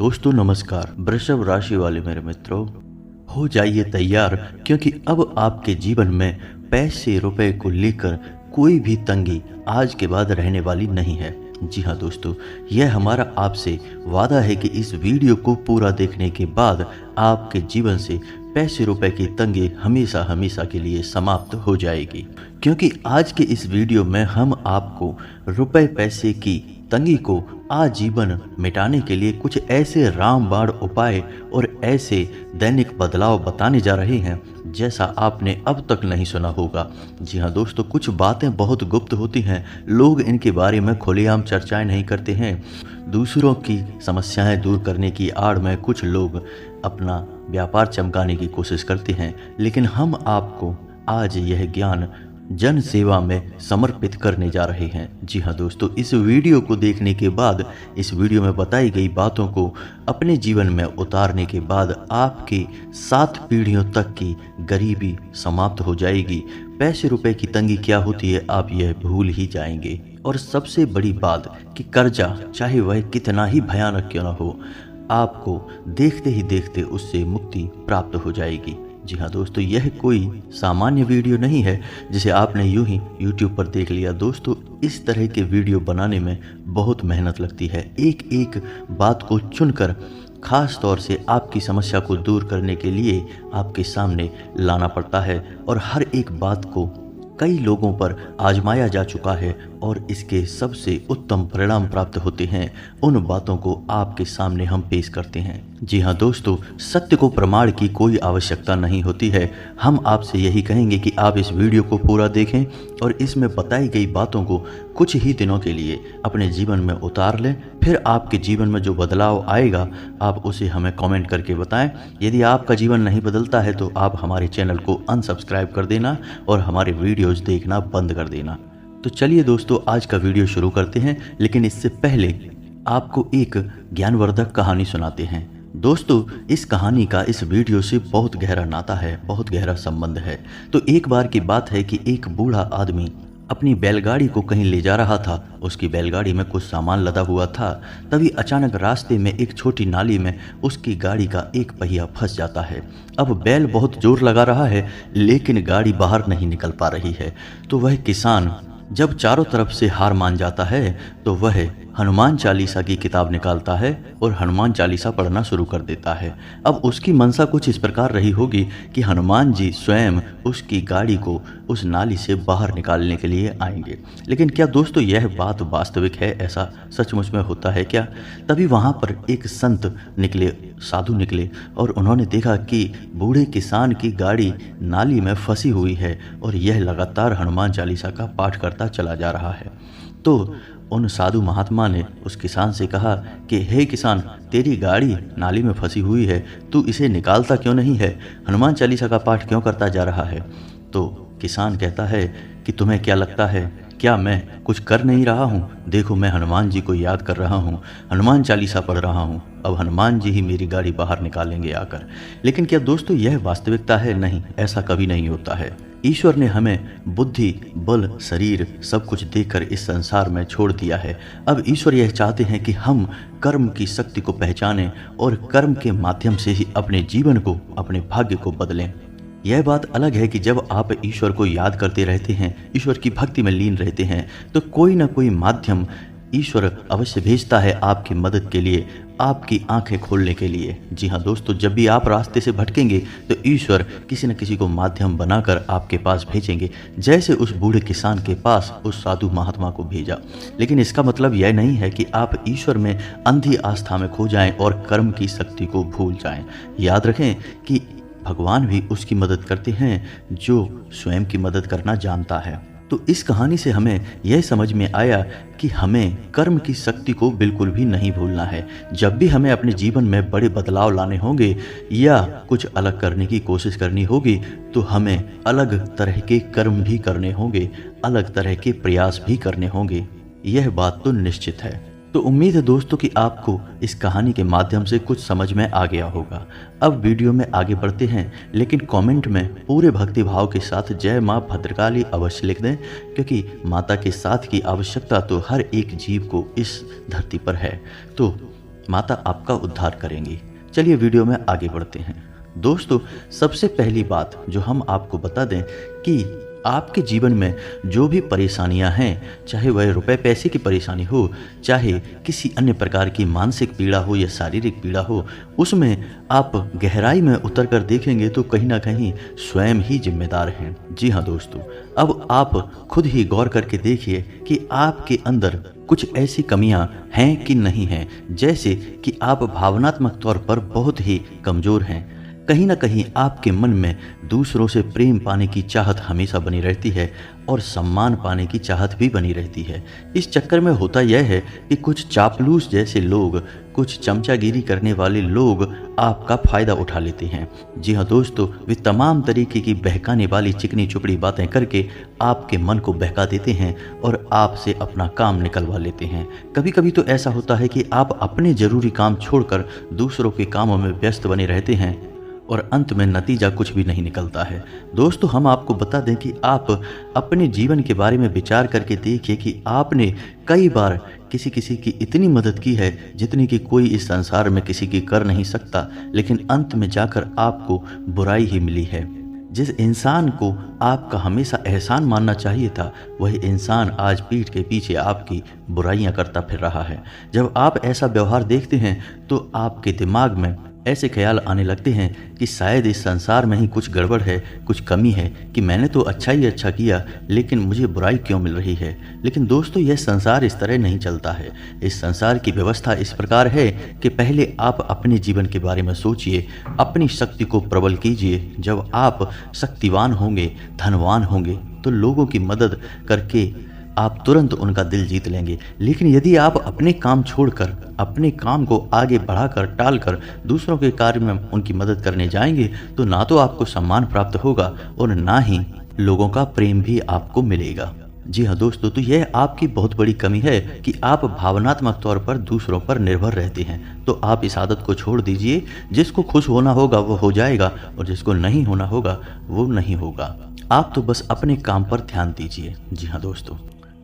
दोस्तों नमस्कार। वृषभ राशि वाले मेरे मित्रों, हो जाइए तैयार, क्योंकि अब आपके जीवन में पैसे रुपए को लेकर कोई भी तंगी आज के बाद रहने वाली नहीं है। जी हाँ दोस्तों, यह हमारा आपसे वादा है कि इस वीडियो को पूरा देखने के बाद आपके जीवन से पैसे रुपए की तंगी हमेशा हमेशा के लिए समाप्त हो जाएगी। क्योंकि आज के इस वीडियो में हम आपको रुपए पैसे की तंगी को आजीवन मिटाने के लिए कुछ ऐसे रामबाण उपाय और ऐसे दैनिक बदलाव बताने जा रहे हैं जैसा आपने अब तक नहीं सुना होगा। जी हाँ दोस्तों, कुछ बातें बहुत गुप्त होती हैं, लोग इनके बारे में खुलेआम चर्चाएं नहीं करते हैं। दूसरों की समस्याएं दूर करने की आड़ में कुछ लोग अपना व्यापार चमकाने की कोशिश करते हैं, लेकिन हम आपको आज यह ज्ञान जन सेवा में समर्पित करने जा रहे हैं। जी हाँ दोस्तों, इस वीडियो को देखने के बाद, इस वीडियो में बताई गई बातों को अपने जीवन में उतारने के बाद आपकी 7 पीढ़ियों तक की गरीबी समाप्त हो जाएगी। पैसे रुपए की तंगी क्या होती है आप यह भूल ही जाएंगे। और सबसे बड़ी बात कि कर्जा, चाहे वह कितना ही भयानक क्यों न हो, आपको देखते ही देखते उससे मुक्ति प्राप्त हो जाएगी। जी हाँ दोस्तों, यह कोई सामान्य वीडियो नहीं है जिसे आपने यूं ही YouTube पर देख लिया। दोस्तों, इस तरह के वीडियो बनाने में बहुत मेहनत लगती है। एक एक बात को चुनकर खास तौर से आपकी समस्या को दूर करने के लिए आपके सामने लाना पड़ता है, और हर एक बात को कई लोगों पर आजमाया जा चुका है और इसके सबसे उत्तम परिणाम प्राप्त होते हैं। उन बातों को आपके सामने हम पेश करते हैं। जी हाँ दोस्तों, सत्य को प्रमाण की कोई आवश्यकता नहीं होती है। हम आपसे यही कहेंगे कि आप इस वीडियो को पूरा देखें और इसमें बताई गई बातों को कुछ ही दिनों के लिए अपने जीवन में उतार लें। फिर आपके जीवन में जो बदलाव आएगा आप उसे हमें कमेंट करके बताएं। यदि आपका जीवन नहीं बदलता है तो आप हमारे चैनल को अनसब्सक्राइब कर देना और हमारे वीडियोज़ देखना बंद कर देना। तो चलिए दोस्तों, आज का वीडियो शुरू करते हैं, लेकिन इससे पहले आपको एक ज्ञानवर्धक कहानी सुनाते हैं। दोस्तों, इस कहानी का इस वीडियो से बहुत गहरा नाता है, बहुत गहरा संबंध है। तो एक बार की बात है कि एक बूढ़ा आदमी अपनी बैलगाड़ी को कहीं ले जा रहा था। उसकी बैलगाड़ी में कुछ सामान लदा हुआ था। तभी अचानक रास्ते में एक छोटी नाली में उसकी गाड़ी का एक पहिया फंस जाता है। अब बैल बहुत जोर लगा रहा है, लेकिन गाड़ी बाहर नहीं निकल पा रही है। तो वह किसान जब चारों तरफ से हार मान जाता है तो वह हनुमान चालीसा की किताब निकालता है और हनुमान चालीसा पढ़ना शुरू कर देता है। अब उसकी मंशा कुछ इस प्रकार रही होगी कि हनुमान जी स्वयं उसकी गाड़ी को उस नाली से बाहर निकालने के लिए आएंगे। लेकिन क्या दोस्तों यह बात वास्तविक है? ऐसा सचमुच में होता है क्या? तभी वहाँ पर एक संत निकले, साधु निकले, और उन्होंने देखा कि बूढ़े किसान की गाड़ी नाली में फंसी हुई है और यह लगातार हनुमान चालीसा का पाठ करता चला जा रहा है। तो उन साधु महात्मा ने उस किसान से कहा कि हे किसान, तेरी गाड़ी नाली में फंसी हुई है, तू इसे निकालता क्यों नहीं है? हनुमान चालीसा का पाठ क्यों करता जा रहा है? तो किसान कहता है कि तुम्हें क्या लगता है, क्या मैं कुछ कर नहीं रहा हूँ? देखो, मैं हनुमान जी को याद कर रहा हूँ, हनुमान चालीसा पढ़ रहा हूँ। अब हनुमान जी ही मेरी गाड़ी बाहर निकालेंगे आकर। लेकिन क्या दोस्तों यह वास्तविकता है? नहीं, ऐसा कभी नहीं होता है। ईश्वर ने हमें बुद्धि, बल, शरीर सब कुछ देकर इस संसार में छोड़ दिया है। अब ईश्वर यह चाहते हैं कि हम कर्म की शक्ति को पहचानें और कर्म के माध्यम से ही अपने जीवन को, अपने भाग्य को बदलें। यह बात अलग है कि जब आप ईश्वर को याद करते रहते हैं, ईश्वर की भक्ति में लीन रहते हैं, तो कोई ना कोई माध्यम ईश्वर अवश्य भेजता है आपकी मदद के लिए, आपकी आंखें खोलने के लिए। जी हाँ दोस्तों, जब भी आप रास्ते से भटकेंगे तो ईश्वर किसी न किसी को माध्यम बनाकर आपके पास भेजेंगे, जैसे उस बूढ़े किसान के पास उस साधु महात्मा को भेजा। लेकिन इसका मतलब यह नहीं है कि आप ईश्वर में अंधी आस्था में खो जाएं और कर्म की शक्ति को भूल जाएं। याद रखें कि भगवान भी उसकी मदद करते हैं जो स्वयं की मदद करना जानता है। तो इस कहानी से हमें यह समझ में आया कि हमें कर्म की शक्ति को बिल्कुल भी नहीं भूलना है। जब भी हमें अपने जीवन में बड़े बदलाव लाने होंगे या कुछ अलग करने की कोशिश करनी होगी, तो हमें अलग तरह के कर्म भी करने होंगे, अलग तरह के प्रयास भी करने होंगे। यह बात तो निश्चित है। तो उम्मीद है दोस्तों कि आपको इस कहानी के माध्यम से कुछ समझ में आ गया होगा। अब वीडियो में आगे बढ़ते हैं, लेकिन कमेंट में पूरे भक्ति भाव के साथ जय माँ भद्रकाली अवश्य लिख दें, क्योंकि माता के साथ की आवश्यकता तो हर एक जीव को इस धरती पर है। तो माता आपका उद्धार करेंगी। चलिए वीडियो में आगे बढ़ते हैं। दोस्तों, सबसे पहली बात जो हम आपको बता दें कि आपके जीवन में जो भी परेशानियां हैं, चाहे वह रुपए पैसे की परेशानी हो, चाहे किसी अन्य प्रकार की मानसिक पीड़ा हो या शारीरिक पीड़ा हो, उसमें आप गहराई में उतर कर देखेंगे तो कहीं ना कहीं स्वयं ही जिम्मेदार हैं। जी हाँ दोस्तों, अब आप खुद ही गौर करके देखिए कि आपके अंदर कुछ ऐसी कमियां हैं कि नहीं हैं, जैसे कि आप भावनात्मक तौर पर बहुत ही कमज़ोर हैं। कहीं ना कहीं आपके मन में दूसरों से प्रेम पाने की चाहत हमेशा बनी रहती है और सम्मान पाने की चाहत भी बनी रहती है। इस चक्कर में होता यह है कि कुछ चापलूस जैसे लोग, कुछ चमचागिरी करने वाले लोग आपका फ़ायदा उठा लेते हैं। जी हाँ दोस्तों, वे तमाम तरीके की बहकाने वाली चिकनी चुपड़ी बातें करके आपके मन को बहका देते हैं और आपसे अपना काम निकलवा लेते हैं। कभी कभी तो ऐसा होता है कि आप अपने ज़रूरी काम छोड़कर दूसरों के कामों में व्यस्त बने रहते हैं और अंत में नतीजा कुछ भी नहीं निकलता है। दोस्तों, हम आपको बता दें कि आप अपने जीवन के बारे में विचार करके देखिए कि आपने कई बार किसी की इतनी मदद की है जितनी कि कोई इस संसार में किसी की कर नहीं सकता, लेकिन अंत में जाकर आपको बुराई ही मिली है। जिस इंसान को आपका हमेशा एहसान मानना चाहिए था, वही इंसान आज पीठ के पीछे आपकी बुराइयां करता फिर रहा है। जब आप ऐसा व्यवहार देखते हैं तो आपके दिमाग में ऐसे ख्याल आने लगते हैं कि शायद इस संसार में ही कुछ गड़बड़ है, कुछ कमी है, कि मैंने तो अच्छा ही अच्छा किया लेकिन मुझे बुराई क्यों मिल रही है। लेकिन दोस्तों, यह संसार इस तरह नहीं चलता है। इस संसार की व्यवस्था इस प्रकार है कि पहले आप अपने जीवन के बारे में सोचिए, अपनी शक्ति को प्रबल कीजिए। जब आप शक्तिवान होंगे, धनवान होंगे, तो लोगों की मदद करके आप तुरंत उनका दिल जीत लेंगे। लेकिन यदि आप अपने काम छोड़कर, अपने काम को आगे बढ़ाकर टालकर दूसरों के कार्य में उनकी मदद करने जाएंगे, तो ना तो आपको सम्मान प्राप्त होगा और ना ही लोगों का प्रेम भी आपको मिलेगा। जी हाँ दोस्तों, तो यह आपकी बहुत बड़ी कमी है कि आप भावनात्मक तौर पर दूसरों पर निर्भर रहते हैं। तो आप इस आदत को छोड़ दीजिए। जिसको खुश होना होगा वो हो जाएगा और जिसको नहीं होना होगा वो नहीं होगा। आप तो बस अपने काम पर ध्यान दीजिए। जी हाँ दोस्तों,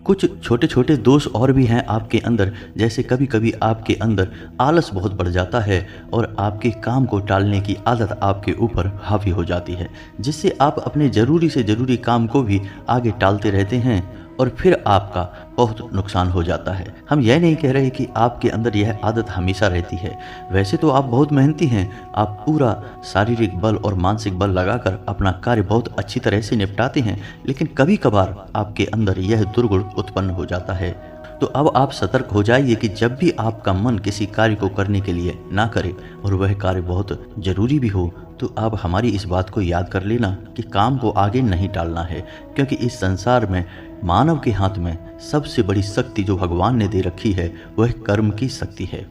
कुछ छोटे छोटे दोष और भी हैं आपके अंदर, जैसे कभी कभी आपके अंदर आलस बहुत बढ़ जाता है और आपके काम को टालने की आदत आपके ऊपर हावी हो जाती है, जिससे आप अपने ज़रूरी से ज़रूरी काम को भी आगे टालते रहते हैं और फिर आपका बहुत नुकसान हो जाता है। हम यह नहीं कह रहे कि आपके अंदर यह आदत हमेशा रहती है। वैसे तो आप बहुत मेहनती हैं, आप पूरा शारीरिक बल और मानसिक बल लगाकर अपना कार्य बहुत अच्छी तरह से निपटाते हैं, लेकिन कभी कभार आपके अंदर यह दुर्गुण उत्पन्न हो जाता है। तो अब आप सतर्क हो जाइए कि जब भी आपका मन किसी कार्य को करने के लिए ना करे और वह कार्य बहुत ज़रूरी भी हो, तो आप हमारी इस बात को याद कर लेना कि काम को आगे नहीं टालना है, क्योंकि इस संसार में मानव के हाथ में सबसे बड़ी शक्ति जो भगवान ने दे रखी है वह कर्म की शक्ति है।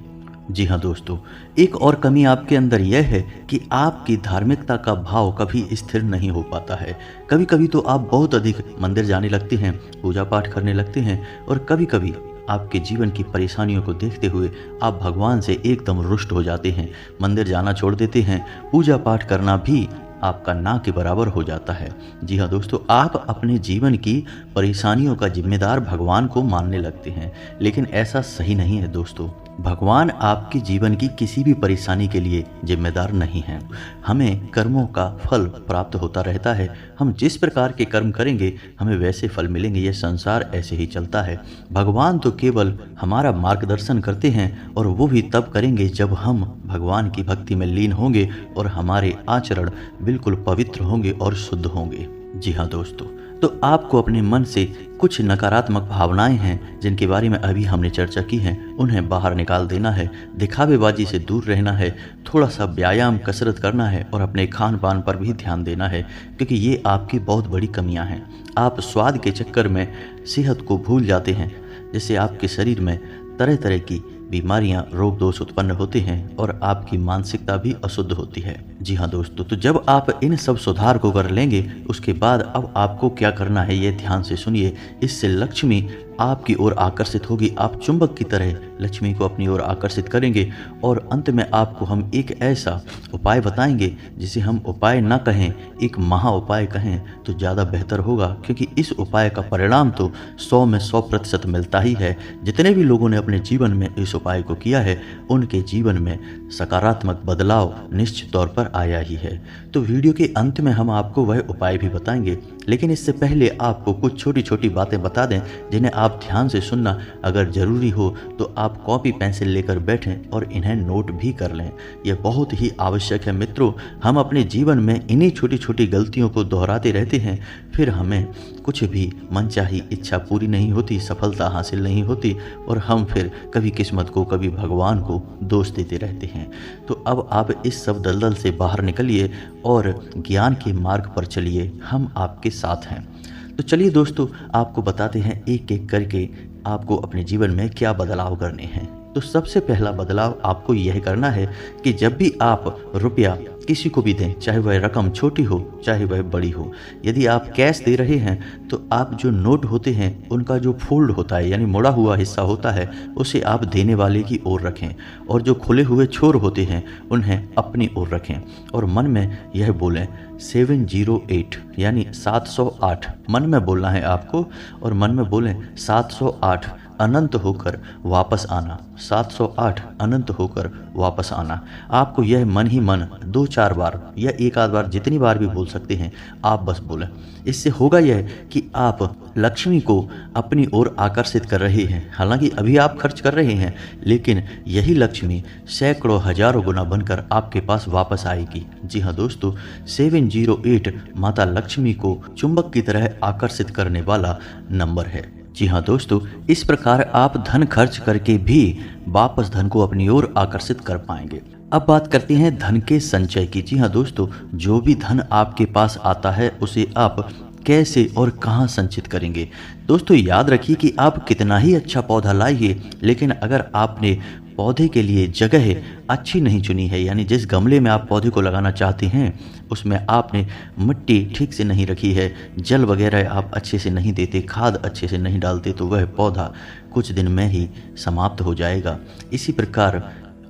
जी हाँ दोस्तों, एक और कमी आपके अंदर यह है कि आपकी धार्मिकता का भाव कभी स्थिर नहीं हो पाता है। कभी कभी तो आप बहुत अधिक मंदिर जाने लगते हैं, पूजा पाठ करने लगते हैं, और कभी कभी आपके जीवन की परेशानियों को देखते हुए आप भगवान से एकदम रुष्ट हो जाते हैं, मंदिर जाना छोड़ देते हैं, पूजा पाठ करना भी आपका ना के बराबर हो जाता है। जी हाँ दोस्तों, आप अपने जीवन की परेशानियों का जिम्मेदार भगवान को मानने लगते हैं, लेकिन ऐसा सही नहीं है दोस्तों। भगवान आपके जीवन की किसी भी परेशानी के लिए जिम्मेदार नहीं है। हमें कर्मों का फल प्राप्त होता रहता है। हम जिस प्रकार के कर्म करेंगे हमें वैसे फल मिलेंगे। यह संसार ऐसे ही चलता है। भगवान तो केवल हमारा मार्गदर्शन करते हैं, और वो भी तब करेंगे जब हम भगवान की भक्ति में लीन होंगे और हमारे आचरण बिल्कुल पवित्र होंगे और शुद्ध होंगे। जी हाँ दोस्तों, तो आपको अपने मन से कुछ नकारात्मक भावनाएं हैं जिनके बारे में अभी हमने चर्चा की है, उन्हें बाहर निकाल देना है। दिखावेबाजी से दूर रहना है, थोड़ा सा व्यायाम कसरत करना है और अपने खान पान पर भी ध्यान देना है, क्योंकि ये आपकी बहुत बड़ी कमियां हैं। आप स्वाद के चक्कर में सेहत को भूल जाते हैं, जिससे आपके शरीर में तरह तरह की बीमारियां, रोग दोष उत्पन्न होते हैं और आपकी मानसिकता भी अशुद्ध होती है। जी हाँ दोस्तों, तो जब आप इन सब सुधार को कर लेंगे, उसके बाद अब आपको क्या करना है ये ध्यान से सुनिए। इससे लक्ष्मी आपकी ओर आकर्षित होगी। आप चुंबक की तरह लक्ष्मी को अपनी ओर आकर्षित करेंगे और अंत में आपको हम एक ऐसा उपाय बताएंगे जिसे हम उपाय ना कहें, एक महा उपाय कहें तो ज़्यादा बेहतर होगा, क्योंकि इस उपाय का परिणाम तो 100 में 100% मिलता ही है। जितने भी लोगों ने अपने जीवन में इस उपाय को किया है उनके जीवन में सकारात्मक बदलाव निश्चित तौर पर आया ही है। तो वीडियो के अंत में हम आपको वह उपाय भी बताएंगे, लेकिन इससे पहले आपको कुछ छोटी छोटी बातें बता दें जिन्हें आप ध्यान से सुनना। अगर ज़रूरी हो तो आप कॉपी पेंसिल लेकर बैठें और इन्हें नोट भी कर लें। यह बहुत ही आवश्यक है मित्रों। हम अपने जीवन में इन्हीं छोटी छोटी गलतियों को दोहराते रहते हैं, फिर हमें कुछ भी मनचाही इच्छा पूरी नहीं होती, सफलता हासिल नहीं होती और हम फिर कभी किस्मत को कभी भगवान को दोष देते रहते हैं। तो अब आप इस सब दलदल से बाहर निकलिए और ज्ञान के मार्ग पर चलिए, हम आपके साथ हैं। तो चलिए दोस्तों, आपको बताते हैं एक एक करके आपको अपने जीवन में क्या बदलाव करने हैं। तो सबसे पहला बदलाव आपको यह करना है कि जब भी आप रुपया किसी को भी दें, चाहे वह रकम छोटी हो चाहे वह बड़ी हो, यदि आप कैश दे रहे हैं तो आप जो नोट होते हैं उनका जो फोल्ड होता है यानी मुड़ा हुआ हिस्सा होता है उसे आप देने वाले की ओर रखें और जो खुले हुए छोर होते हैं उन्हें अपनी ओर रखें और मन में यह बोलें 708 यानी 708 मन में बोलना है आपको और मन में बोलें 708 अनंत होकर वापस आना, 708 अनंत होकर वापस आना। आपको यह मन ही मन 2-4 बार या एक आध बार जितनी बार भी बोल सकते हैं आप बस बोलें। इससे होगा यह कि आप लक्ष्मी को अपनी ओर आकर्षित कर रहे हैं। हालांकि अभी आप खर्च कर रहे हैं, लेकिन यही लक्ष्मी सैकड़ों हजारों गुना बनकर आपके पास वापस आएगी। जी हाँ दोस्तों, 708 माता लक्ष्मी को चुंबक की तरह आकर्षित करने वाला नंबर है। जी हाँ दोस्तों, इस प्रकार आप धन खर्च करके भी वापस धन को अपनी ओर आकर्षित कर पाएंगे। अब बात करते हैं धन के संचय की। जी हाँ दोस्तों, जो भी धन आपके पास आता है उसे आप कैसे और कहाँ संचित करेंगे। दोस्तों याद रखिए कि आप कितना ही अच्छा पौधा लाइए, लेकिन अगर आपने पौधे के लिए जगह अच्छी नहीं चुनी है, यानी जिस गमले में आप पौधे को लगाना चाहते हैं उसमें आपने मिट्टी ठीक से नहीं रखी है, जल वगैरह आप अच्छे से नहीं देते, खाद अच्छे से नहीं डालते, तो वह पौधा कुछ दिन में ही समाप्त हो जाएगा। इसी प्रकार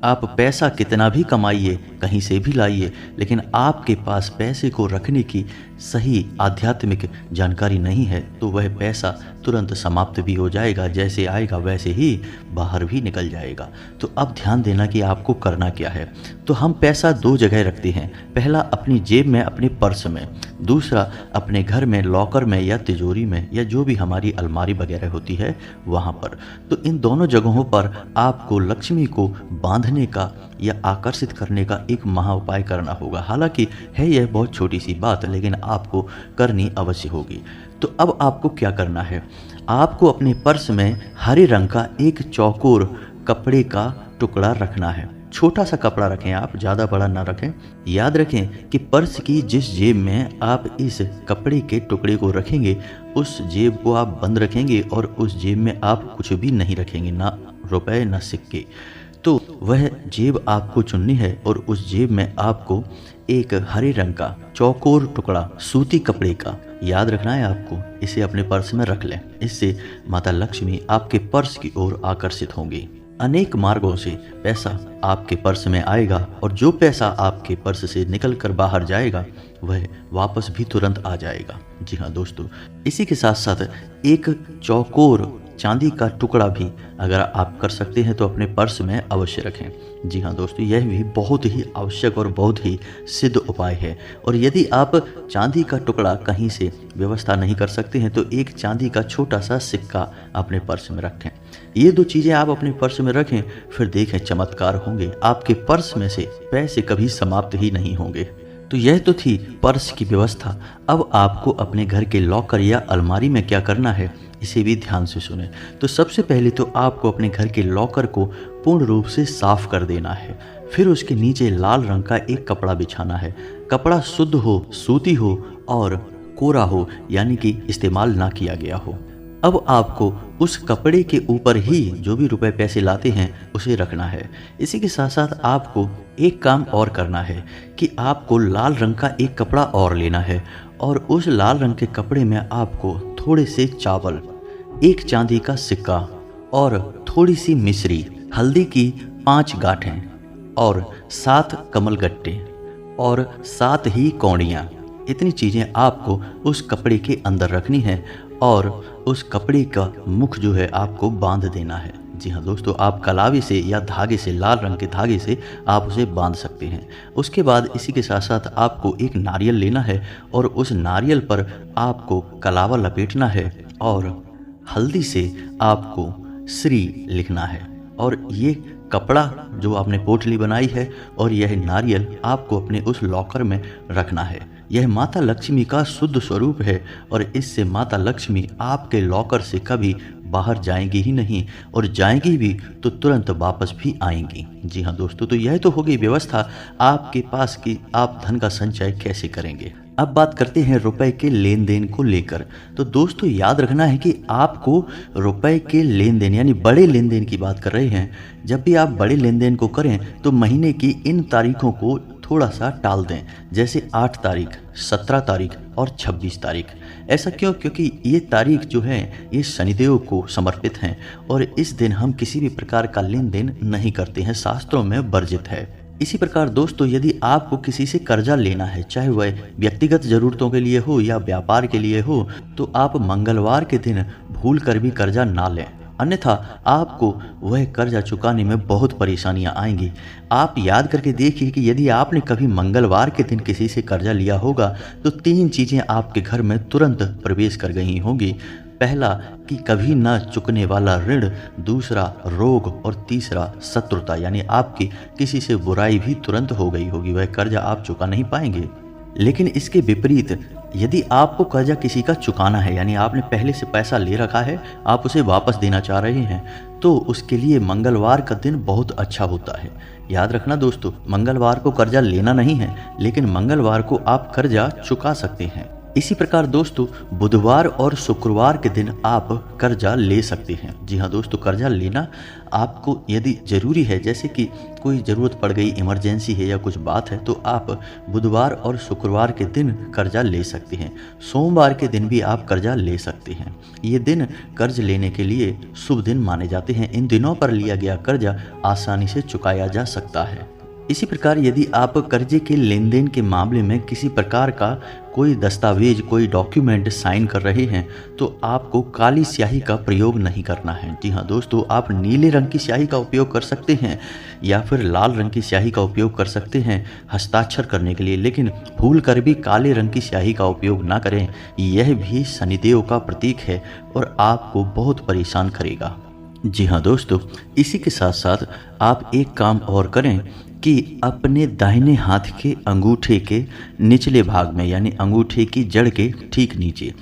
आप पैसा कितना भी कमाइए, कहीं से भी लाइए, लेकिन आपके पास पैसे को रखने की सही आध्यात्मिक जानकारी नहीं है तो वह पैसा तुरंत समाप्त भी हो जाएगा। जैसे आएगा वैसे ही बाहर भी निकल जाएगा। तो अब ध्यान देना कि आपको करना क्या है। तो हम पैसा 2 जगह रखते हैं, पहला अपनी जेब में, अपने पर्स में, दूसरा अपने घर में लॉकर में या तिजोरी में या जो भी हमारी अलमारी वगैरह होती है वहाँ पर। तो इन दोनों जगहों पर आपको लक्ष्मी को बांधने का या आकर्षित करने का एक महा उपाय करना होगा। हालांकि है यह बहुत छोटी सी बात, लेकिन आपको करनी अवश्य होगी। तो अब आपको क्या करना है, आपको अपने पर्स में हरे रंग का एक चौकोर कपड़े का टुकड़ा रखना है। छोटा सा कपड़ा रखें आप, ज़्यादा बड़ा ना रखें। याद रखें कि पर्स की जिस जेब में आप इस कपड़े के टुकड़े को रखेंगे उस जेब को आप बंद रखेंगे और उस जेब में आप कुछ भी नहीं रखेंगे, ना रुपए ना सिक्के। तो वह जेब आपको चुननी है और उस जेब में आपको एक हरे रंग का चौकोर टुकड़ा सूती कपड़े का याद रखना है आपको। इसे अपने पर्स में रख लें। इससे माता लक्ष्मी आपके पर्स की ओर आकर्षित होंगी। अनेक मार्गों से पैसा आपके पर्स में आएगा और जो पैसा आपके पर्स से निकल कर बाहर जाएगा वह वापस भी तुरंत आ जाएगा। जी हाँ दोस्तों, इसी के साथ साथ एक चौकोर चांदी का टुकड़ा भी अगर आप कर सकते हैं तो अपने पर्स में अवश्य रखें। जी हाँ दोस्तों, यह भी बहुत ही आवश्यक और बहुत ही सिद्ध उपाय है। और यदि आप चांदी का टुकड़ा कहीं से व्यवस्था नहीं कर सकते हैं तो एक चांदी का छोटा सा सिक्का अपने पर्स में रखें। ये 2 चीज़ें आप अपने पर्स में रखें, फिर देखें चमत्कार होंगे। आपके पर्स में से पैसे कभी समाप्त ही नहीं होंगे। तो यह तो थी पर्स की व्यवस्था। अब आपको अपने घर के लॉकर या अलमारी में क्या करना है इसे भी ध्यान से सुने। तो सबसे पहले तो आपको अपने घर के लॉकर को पूर्ण रूप से साफ कर देना है। फिर उसके नीचे लाल रंग का एक कपड़ा बिछाना है। कपड़ा शुद्ध हो, सूती हो और कोरा हो, यानी कि इस्तेमाल ना किया गया हो। अब आपको उस कपड़े के ऊपर ही जो भी रुपए पैसे लाते हैं उसे रखना है। इसी के साथ साथ आपको एक काम और करना है कि आपको लाल रंग का एक कपड़ा और लेना है और उस लाल रंग के कपड़े में आपको थोड़े से चावल एक चांदी का सिक्का और थोड़ी सी मिश्री, हल्दी की 5 गांठें और 7 कमलगट्टे और 7 ही कौड़ियाँ। इतनी चीज़ें आपको उस कपड़े के अंदर रखनी है और उस कपड़े का मुख जो है आपको बांध देना है। जी हाँ दोस्तों, आप कलावे से या धागे से, लाल रंग के धागे से आप उसे बांध सकते हैं। उसके बाद इसी के साथ साथ आपको एक नारियल लेना है और उस नारियल पर आपको कलावा लपेटना है और हल्दी से आपको श्री लिखना है। और ये कपड़ा जो आपने पोटली बनाई है और यह नारियल आपको अपने उस लॉकर में रखना है। यह माता लक्ष्मी का शुद्ध स्वरूप है और इससे माता लक्ष्मी आपके लॉकर से कभी बाहर जाएंगी ही नहीं, और जाएंगी भी तो तुरंत वापस भी आएंगी। जी हाँ दोस्तों, तो यह तो हो गई व्यवस्था आपके पास कि आप धन का संचय कैसे करेंगे। अब बात करते हैं रुपए के लेन देन को लेकर। तो दोस्तों याद रखना है कि आपको रुपए के लेन देन यानी बड़े लेन देन की बात कर रहे हैं। जब भी आप बड़े लेन देन को करें तो महीने की इन तारीखों को थोड़ा सा टाल दें, जैसे 8 तारीख, 17 तारीख और 26 तारीख। ऐसा क्यों? क्योंकि ये तारीख जो है ये शनिदेव को समर्पित हैं और इस दिन हम किसी भी प्रकार का लेन देन नहीं करते हैं, शास्त्रों में वर्जित है। इसी प्रकार दोस्तों, यदि आपको किसी से कर्जा लेना है, चाहे वह व्यक्तिगत जरूरतों के लिए हो या व्यापार के लिए हो, तो आप मंगलवार के दिन भूल कर भी कर्जा ना लें, अन्यथा आपको वह कर्जा चुकाने में बहुत परेशानियां आएंगी। आप याद करके देखिए कि यदि आपने कभी मंगलवार के दिन किसी से कर्जा लिया होगा तो 3 चीज़ें आपके घर में तुरंत प्रवेश कर गई होंगी। पहला कि कभी ना चुकने वाला ऋण, दूसरा रोग और तीसरा शत्रुता, यानी आपकी किसी से बुराई भी तुरंत हो गई होगी, वह कर्जा आप चुका नहीं पाएंगे। लेकिन इसके विपरीत यदि आपको कर्जा किसी का चुकाना है, यानी आपने पहले से पैसा ले रखा है, आप उसे वापस देना चाह रहे हैं, तो उसके लिए मंगलवार का दिन बहुत अच्छा होता है। याद रखना दोस्तों, मंगलवार को कर्जा लेना नहीं है, लेकिन मंगलवार को आप कर्जा चुका सकते हैं। इसी प्रकार दोस्तों, बुधवार और शुक्रवार के दिन आप कर्जा ले सकते हैं। जी हाँ दोस्तों, कर्जा लेना आपको यदि ज़रूरी है, जैसे कि कोई ज़रूरत पड़ गई, इमरजेंसी है या कुछ बात है, तो आप बुधवार और शुक्रवार के दिन कर्जा ले सकते हैं। सोमवार के दिन भी आप कर्जा ले सकते हैं। ये दिन कर्ज लेने के लिए शुभ दिन माने जाते हैं। इन दिनों पर लिया गया कर्जा आसानी से चुकाया जा सकता है। इसी प्रकार यदि आप कर्जे के लेन देन के मामले में किसी प्रकार का कोई दस्तावेज, कोई डॉक्यूमेंट साइन कर रहे हैं, तो आपको काली स्याही का प्रयोग नहीं करना है। जी हाँ दोस्तों, आप नीले रंग की स्याही का उपयोग कर सकते हैं या फिर लाल रंग की स्याही का उपयोग कर सकते हैं हस्ताक्षर करने के लिए, लेकिन भूल कर भी काले रंग की स्याही का उपयोग ना करें। यह भी शनिदेव का प्रतीक है और आपको बहुत परेशान करेगा। जी हाँ दोस्तों, इसी के साथ साथ आप एक काम और करें कि अपने दाहिने हाथ के अंगूठे के निचले भाग में, यानी अंगूठे की जड़ के ठीक नीचे,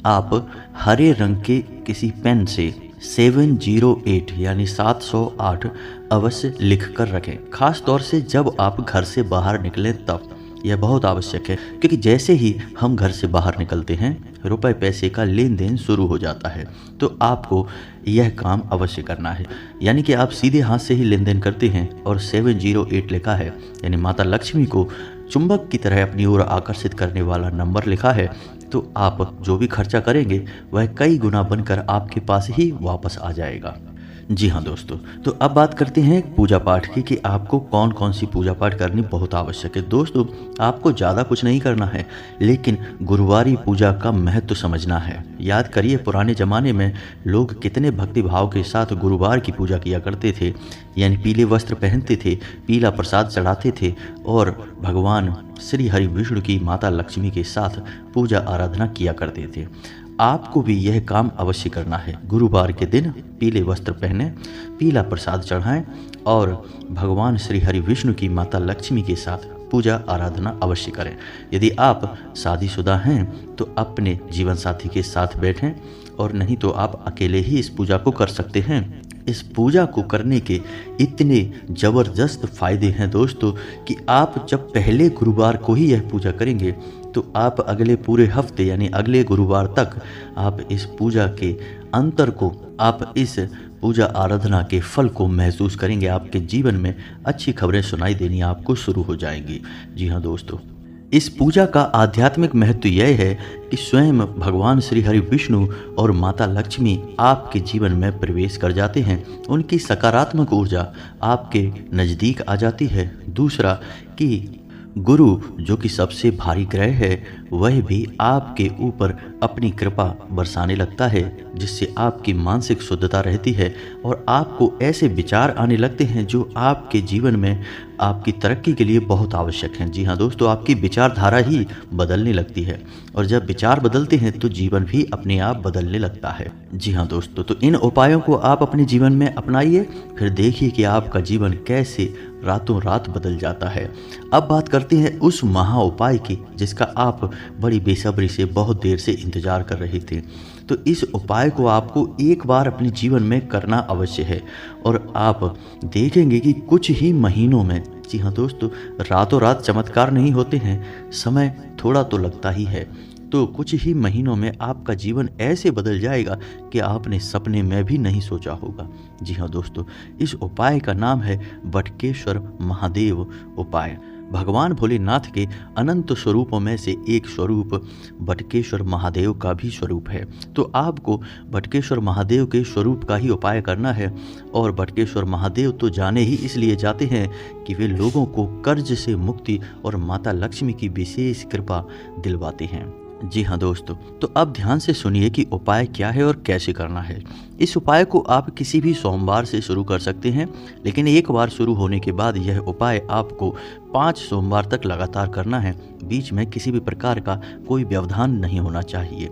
आप हरे रंग के किसी पेन से 708 यानी 708 अवश्य लिख कर रखें। खास तौर से जब आप घर से बाहर निकलें तब यह बहुत आवश्यक है, क्योंकि जैसे ही हम घर से बाहर निकलते हैं रुपए पैसे का लेन देन शुरू हो जाता है। तो आपको यह काम अवश्य करना है, यानी कि आप सीधे हाथ से ही लेन देन करते हैं और 708 लिखा है, यानी माता लक्ष्मी को चुंबक की तरह अपनी ओर आकर्षित करने वाला नंबर लिखा है, तो आप जो भी खर्चा करेंगे वह कई गुना बनकर आपके पास ही वापस आ जाएगा। जी हाँ दोस्तों, तो अब बात करते हैं पूजा पाठ की कि आपको कौन कौन सी पूजा पाठ करनी बहुत आवश्यक है। दोस्तों, आपको ज़्यादा कुछ नहीं करना है, लेकिन गुरुवारी पूजा का महत्व समझना है। याद करिए, पुराने ज़माने में लोग कितने भक्ति भाव के साथ गुरुवार की पूजा किया करते थे, यानी पीले वस्त्र पहनते थे, पीला प्रसाद चढ़ाते थे और भगवान श्री हरि विष्णु की माता लक्ष्मी के साथ पूजा आराधना किया करते थे। आपको भी यह काम अवश्य करना है। गुरुवार के दिन पीले वस्त्र पहने, पीला प्रसाद चढ़ाएं और भगवान श्री हरि विष्णु की माता लक्ष्मी के साथ पूजा आराधना अवश्य करें। यदि आप शादीशुदा हैं तो अपने जीवन साथी के साथ बैठें, और नहीं तो आप अकेले ही इस पूजा को कर सकते हैं। इस पूजा को करने के इतने ज़बरदस्त फ़ायदे हैं दोस्तों कि आप जब पहले गुरुवार को ही यह पूजा करेंगे तो आप अगले पूरे हफ्ते यानी अगले गुरुवार तक आप इस पूजा के अंतर को, आप इस पूजा आराधना के फल को महसूस करेंगे। आपके जीवन में अच्छी खबरें सुनाई देनी आपको शुरू हो जाएंगी। जी हाँ दोस्तों, इस पूजा का आध्यात्मिक महत्व यह है कि स्वयं भगवान श्री हरि विष्णु और माता लक्ष्मी आपके जीवन में प्रवेश कर जाते हैं। उनकी सकारात्मक ऊर्जा आपके नज़दीक आ जाती है। दूसरा कि गुरु जो कि सबसे भारी ग्रह है, वह भी आपके ऊपर अपनी कृपा बरसाने लगता है, जिससे आपकी मानसिक शुद्धता रहती है और आपको ऐसे विचार आने लगते हैं जो आपके जीवन में आपकी तरक्की के लिए बहुत आवश्यक हैं। जी हाँ दोस्तों, आपकी विचारधारा ही बदलने लगती है और जब विचार बदलते हैं तो जीवन भी अपने आप बदलने लगता है। जी हाँ दोस्तों, तो इन उपायों को आप अपने जीवन में अपनाइए, फिर देखिए कि आपका जीवन कैसे रातों रात बदल जाता है। अब बात करते हैं उस महा उपाय की जिसका आप बड़ी बेसब्री से बहुत देर से इंतजार कर रहे थे। तो इस उपाय को आपको एक बार अपने जीवन में करना अवश्य है और आप देखेंगे कि कुछ ही महीनों में, जी हाँ दोस्तों, रातों रात चमत्कार नहीं होते हैं, समय थोड़ा तो लगता ही है। तो कुछ ही महीनों में आपका जीवन ऐसे बदल जाएगा कि आपने सपने में भी नहीं सोचा होगा। जी हाँ दोस्तों, इस उपाय का नाम है बटकेश्वर महादेव उपाय। भगवान भोलेनाथ के अनंत स्वरूपों में से एक स्वरूप बटकेश्वर महादेव का भी स्वरूप है। तो आपको बटकेश्वर महादेव के स्वरूप का ही उपाय करना है। और बटकेश्वर महादेव तो जाने ही इसलिए जाते हैं कि वे लोगों को कर्ज से मुक्ति और माता लक्ष्मी की विशेष कृपा दिलवाते हैं। जी हाँ दोस्तों, तो अब ध्यान से सुनिए कि उपाय क्या है और कैसे करना है। इस उपाय को आप किसी भी सोमवार से शुरू कर सकते हैं, लेकिन एक बार शुरू होने के बाद यह उपाय आपको 5 सोमवार तक लगातार करना है। बीच में किसी भी प्रकार का कोई व्यवधान नहीं होना चाहिए।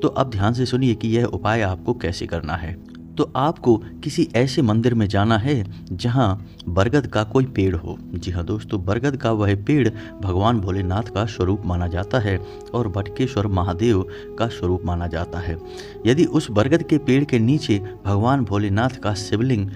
तो अब ध्यान से सुनिए कि यह उपाय आपको कैसे करना है। तो आपको किसी ऐसे मंदिर में जाना है जहां बरगद का कोई पेड़ हो। जी हाँ दोस्तों, बरगद का वह पेड़ भगवान भोलेनाथ का स्वरूप माना जाता है और बटकेश्वर महादेव का स्वरूप माना जाता है। यदि उस बरगद के पेड़ के नीचे भगवान भोलेनाथ का शिवलिंग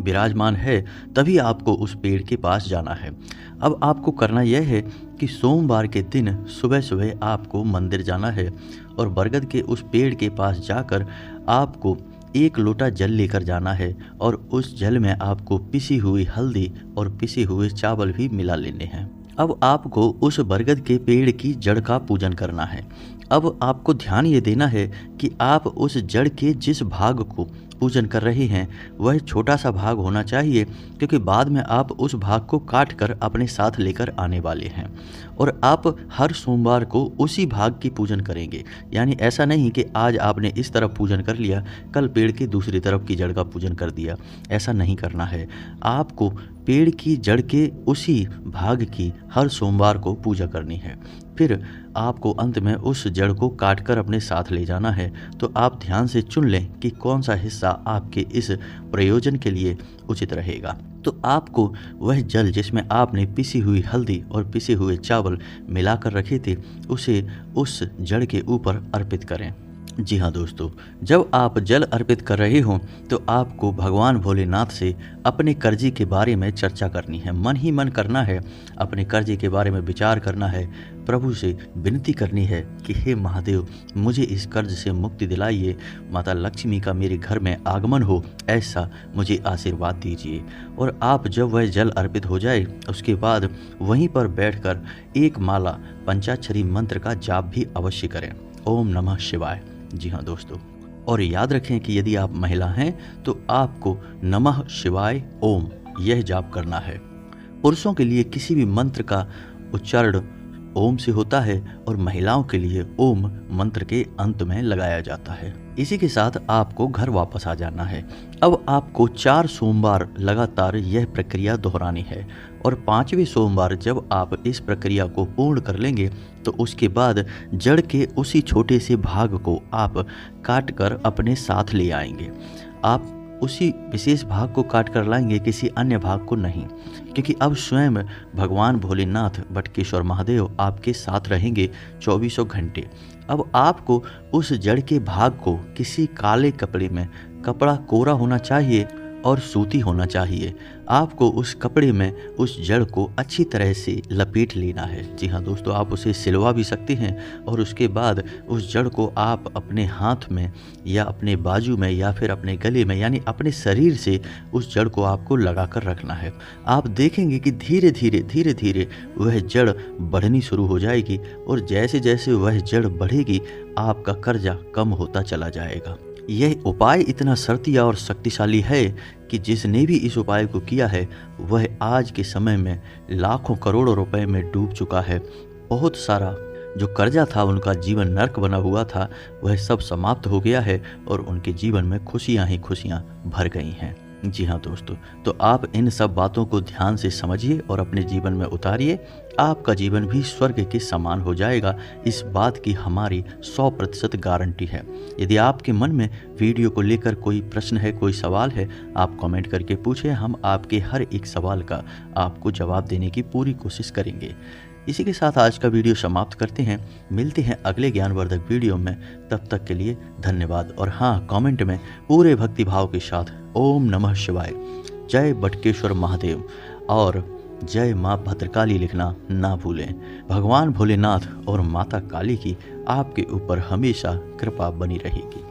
विराजमान है, तभी आपको उस पेड़ के पास जाना है। अब आपको करना यह है कि सोमवार के दिन सुबह सुबह आपको मंदिर जाना है और बरगद के उस पेड़ के पास जाकर आपको 1 लोटा जल लेकर जाना है और उस जल में आपको पिसी हुई हल्दी और पिसे हुए चावल भी मिला लेने हैं। अब आपको उस बरगद के पेड़ की जड़ का पूजन करना है। अब आपको ध्यान ये देना है कि आप उस जड़ के जिस भाग को पूजन कर रहे हैं वह छोटा सा भाग होना चाहिए, क्योंकि बाद में आप उस भाग को काट कर अपने साथ लेकर आने वाले हैं और आप हर सोमवार को उसी भाग की पूजन करेंगे। यानी ऐसा नहीं कि आज आपने इस तरफ पूजन कर लिया, कल पेड़ की दूसरी तरफ की जड़ का पूजन कर दिया। ऐसा नहीं करना है। आपको पेड़ की जड़ के उसी भाग की हर सोमवार को पूजा करनी है। फिर आपको अंत में उस जड़ को काट कर अपने साथ ले जाना है। तो आप ध्यान से चुन लें कि कौन सा हिस्सा आपके इस प्रयोजन के लिए उचित रहेगा। तो आपको वह जल जिसमें आपने पिसी हुई हल्दी और पिसे हुए चावल मिलाकर रखे थे, उसे उस जड़ के ऊपर अर्पित करें। जी हाँ दोस्तों, जब आप जल अर्पित कर रहे हों तो आपको भगवान भोलेनाथ से अपने कर्जे के बारे में चर्चा करनी है। मन ही मन करना है, अपने कर्जे के बारे में विचार करना है। प्रभु से विनती करनी है कि हे महादेव, मुझे इस कर्ज से मुक्ति दिलाइए, माता लक्ष्मी का मेरे घर में आगमन हो, ऐसा मुझे आशीर्वाद दीजिए। और आप जब वह जल अर्पित हो जाए उसके बाद वहीं पर बैठकर 1 माला पंचाक्षरी मंत्र का जाप भी अवश्य करें। ओम नमः शिवाय। जी हाँ दोस्तों, और याद रखें कि यदि आप महिला हैं तो आपको नमः शिवाय ओम यह जाप करना है। पुरुषों के लिए किसी भी मंत्र का उच्चारण ओम से होता है और महिलाओं के लिए ओम मंत्र के अंत में लगाया जाता है। इसी के साथ आपको घर वापस आ जाना है। अब आपको 4 सोमवार लगातार यह प्रक्रिया दोहरानी है और 5वें सोमवार जब आप इस प्रक्रिया को पूर्ण कर लेंगे तो उसके बाद जड़ के उसी छोटे से भाग को आप काट कर अपने साथ ले आएंगे। आप उसी विशेष भाग को काट कर लाएंगे, किसी अन्य भाग को नहीं, क्योंकि अब स्वयं भगवान भोलेनाथ बटकेश्वर महादेव आपके साथ रहेंगे 24 घंटे। अब आपको उस जड़ के भाग को किसी काले कपड़े में, कपड़ा कोरा होना चाहिए और सूती होना चाहिए। आपको उस कपड़े में उस जड़ को अच्छी तरह से लपेट लेना है। जी हाँ दोस्तों, आप उसे सिलवा भी सकते हैं और उसके बाद उस जड़ को आप अपने हाथ में या अपने बाजू में या फिर अपने गले में, यानी अपने शरीर से उस जड़ को आपको लगा कर रखना है। आप देखेंगे कि धीरे धीरे वह जड़ बढ़नी शुरू हो जाएगी और जैसे जैसे वह जड़ बढ़ेगी आपका कर्जा कम होता चला जाएगा। यह उपाय इतना शर्तिया और शक्तिशाली है कि जिसने भी इस उपाय को किया है वह आज के समय में लाखों करोड़ों रुपए में डूब चुका है। बहुत सारा जो कर्जा था, उनका जीवन नर्क बना हुआ था, वह सब समाप्त हो गया है और उनके जीवन में खुशियां ही खुशियां भर गई हैं। जी हाँ दोस्तों, तो आप इन सब बातों को ध्यान से समझिए और अपने जीवन में उतारिए। आपका जीवन भी स्वर्ग के समान हो जाएगा, इस बात की हमारी 100% गारंटी है। यदि आपके मन में वीडियो को लेकर कोई प्रश्न है, कोई सवाल है, आप कमेंट करके पूछें। हम आपके हर एक सवाल का आपको जवाब देने की पूरी कोशिश करेंगे। इसी के साथ आज का वीडियो समाप्त करते हैं। मिलते हैं अगले ज्ञानवर्धक वीडियो में, तब तक के लिए धन्यवाद। और हाँ, कमेंट में पूरे भक्ति भाव के साथ ओम नमः शिवाय, जय बटकेश्वर महादेव और जय माँ भद्रकाली लिखना ना भूलें। भगवान भोलेनाथ और माता काली की आपके ऊपर हमेशा कृपा बनी रहेगी।